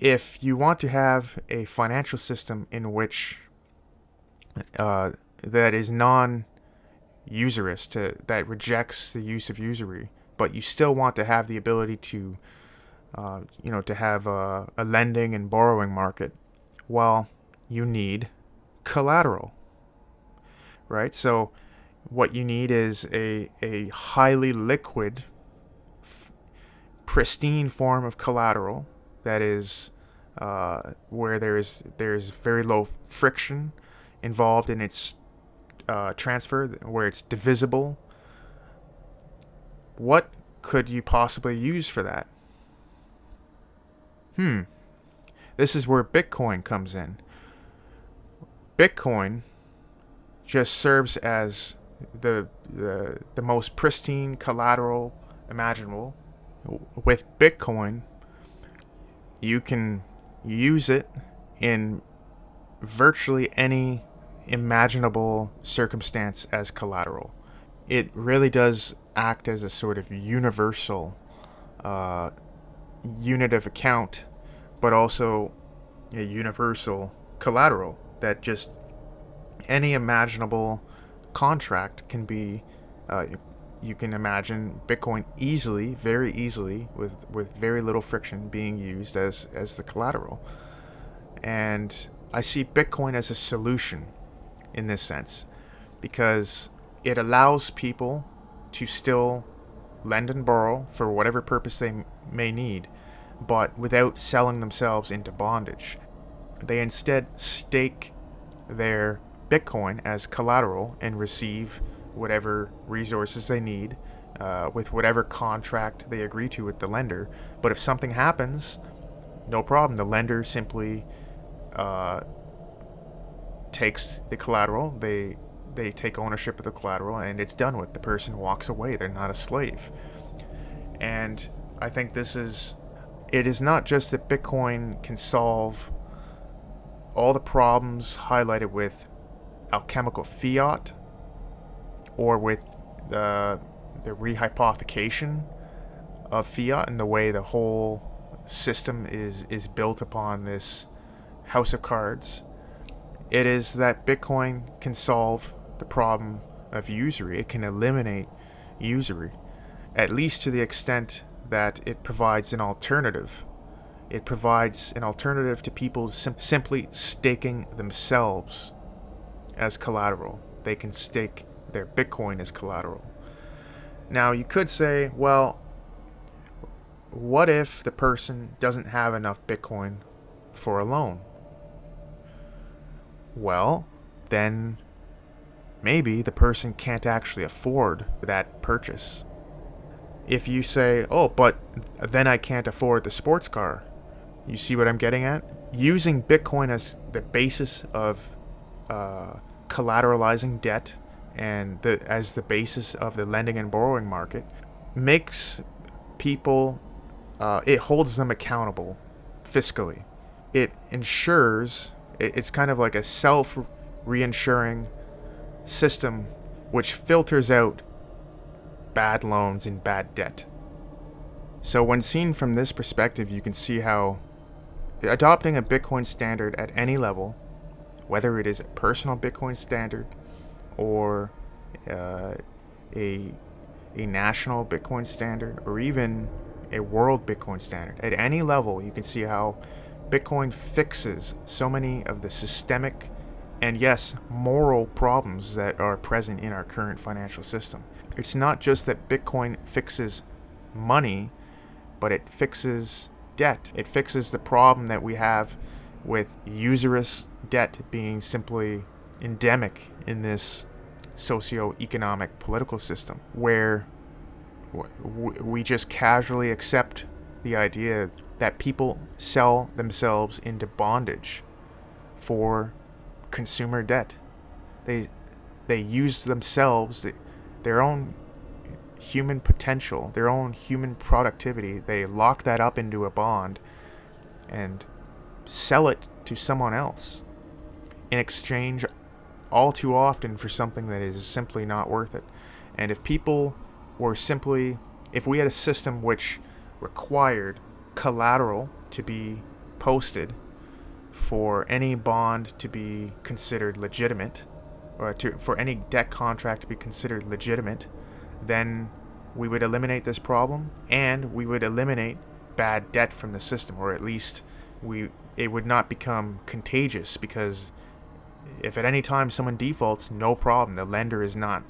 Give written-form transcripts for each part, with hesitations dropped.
if you want to have a financial system in which that is non-usurious, that rejects the use of usury, but you still want to have the ability to, to have a lending and borrowing market, well, you need collateral, right? So what you need is a highly liquid, pristine form of collateral that is where there's very low friction involved in its transfer, where it's divisible. What could you possibly use for that? This is where Bitcoin comes in. Bitcoin just serves as the most pristine collateral imaginable. With Bitcoin, you can use it in virtually any imaginable circumstance as collateral. It really does act as a sort of universal unit of account, but also a universal collateral that just any imaginable contract can be. You can imagine Bitcoin easily, very easily, with very little friction, being used as the collateral. And I see Bitcoin as a solution in this sense, because it allows people to still lend and borrow for whatever purpose they may need, but without selling themselves into bondage. They instead stake their Bitcoin as collateral and receive whatever resources they need with whatever contract they agree to with the lender. But if something happens, no problem. The lender simply takes the collateral. They take ownership of the collateral, and it's done with. The person walks away. They're not a slave. And I think it is not just that Bitcoin can solve all the problems highlighted with alchemical fiat, or with the rehypothecation of fiat and the way the whole system is built upon this house of cards. It is that Bitcoin can solve the problem of usury. It can eliminate usury, at least to the extent that it provides an alternative. It provides an alternative to people simply staking themselves as collateral. They can stake their Bitcoin as collateral. Now, you could say, well, what if the person doesn't have enough Bitcoin for a loan? Well, then maybe the person can't actually afford that purchase. If you say, oh, but then I can't afford the sports car. You see what I'm getting at? Using Bitcoin as the basis of collateralizing debt and as the basis of the lending and borrowing market makes people, it holds them accountable fiscally. It ensures, it's kind of like a self-reinsuring system which filters out bad loans and bad debt. So when seen from this perspective, you can see how adopting a Bitcoin standard at any level, whether it is a personal Bitcoin standard or a national Bitcoin standard, or even a world Bitcoin standard, at any level, you can see how Bitcoin fixes so many of the systemic and, yes, moral problems that are present in our current financial system. It's not just that Bitcoin fixes money, but it fixes debt. It fixes the problem that we have with usurious debt being simply endemic in this socio-economic political system, where we just casually accept the idea that people sell themselves into bondage for consumer debt. They use themselves, their own human potential, their own human productivity. They lock that up into a bond and sell it to someone else in exchange, all too often, for something that is simply not worth it. And if people were simply, if we had a system which required collateral to be posted for any bond to be considered legitimate, or for any debt contract to be considered legitimate, then we would eliminate this problem, and we would eliminate bad debt from the system, or at least it would not become contagious, because if at any time someone defaults, no problem, the lender is not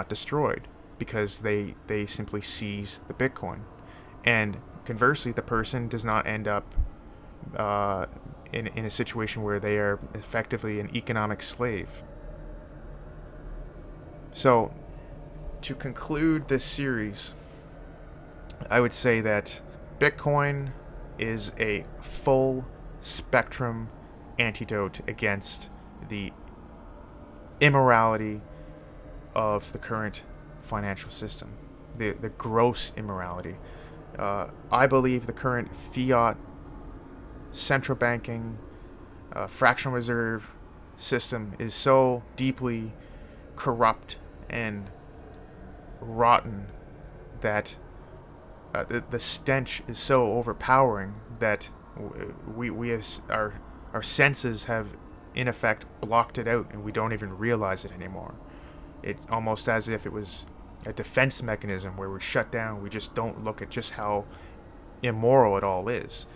destroyed, because they simply seize the Bitcoin. And conversely, the person does not end up in a situation where they are effectively an economic slave. So, to conclude this series, I would say that Bitcoin is a full spectrum antidote against the immorality of the current financial system, the gross immorality. I believe the current fiat, central banking, fractional reserve system is so deeply corrupt and rotten that the stench is so overpowering that our senses have in effect blocked it out, and we don't even realize it anymore. It's almost as if it was a defense mechanism where we shut down. We just don't look at just how immoral it all is.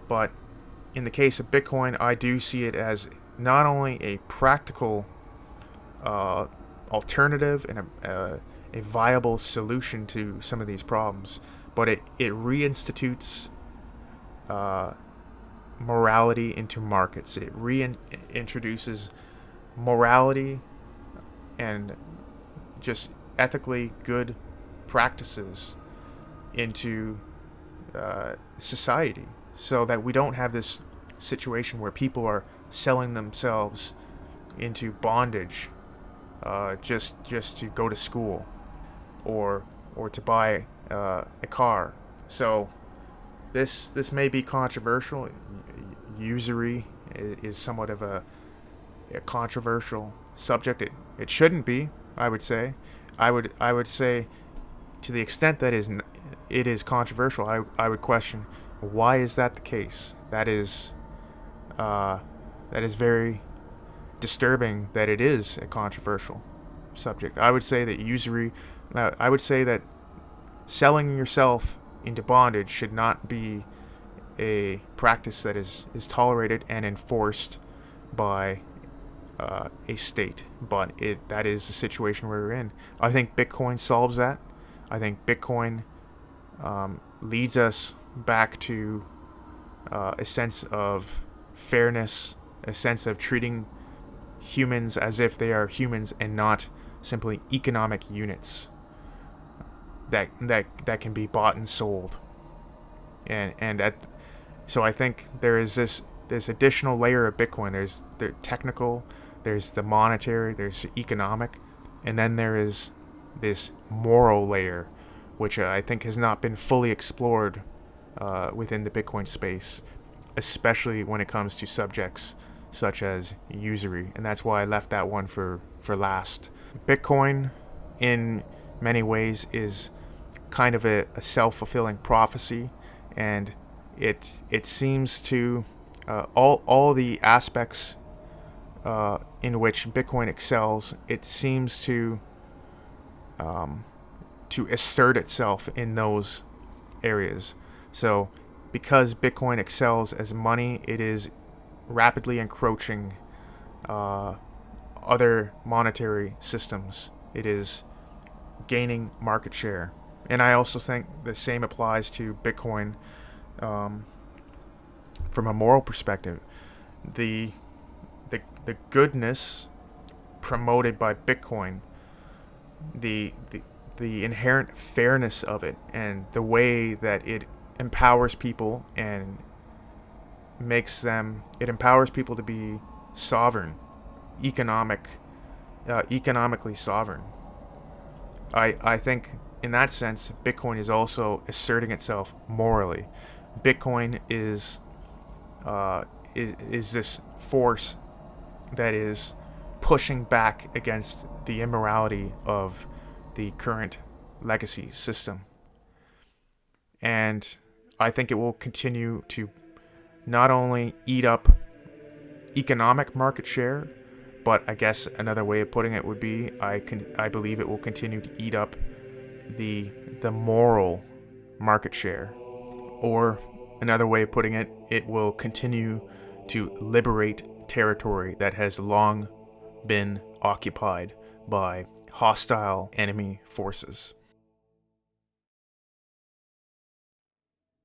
But in the case of Bitcoin, I do see it as not only a practical alternative and a viable solution to some of these problems, but it reinstitutes morality into markets. It reintroduces morality and just ethically good practices into society, so that we don't have this situation where people are selling themselves into bondage just to go to school or to buy a car. So this may be controversial. Usury is somewhat of a controversial subject. It shouldn't be, I would say. I would say, to the extent that it is controversial, I would question, why is that the case? That is very disturbing that it is a controversial subject. I would say that usury, I would say that selling yourself into bondage should not be a practice that is tolerated and enforced by a state, but that is the situation we're in. I think Bitcoin solves that. I think Bitcoin leads us back to a sense of fairness, a sense of treating humans as if they are humans and not simply economic units that can be bought and sold. So I think there is this additional layer of Bitcoin. There's the technical, there's the monetary, there's the economic, and then there is this moral layer, which I think has not been fully explored within the Bitcoin space, especially when it comes to subjects such as usury, and that's why I left that one for last. Bitcoin, in many ways, is kind of a self-fulfilling prophecy, and it seems to all the aspects in which Bitcoin excels, it seems to assert itself in those areas. So because Bitcoin excels as money, it is rapidly encroaching other monetary systems. It is gaining market share. And I also think the same applies to Bitcoin from a moral perspective. The goodness promoted by Bitcoin, the inherent fairness of it, and the way that it empowers people and it empowers people to be sovereign, economically sovereign. I think in that sense, Bitcoin is also asserting itself morally. Bitcoin is this force that is pushing back against the immorality of the current legacy system. And I think it will continue to not only eat up economic market share, but I guess another way of putting it would be I believe it will continue to eat up the moral market share. Or another way of putting it, it will continue to liberate territory that has long been occupied by hostile enemy forces.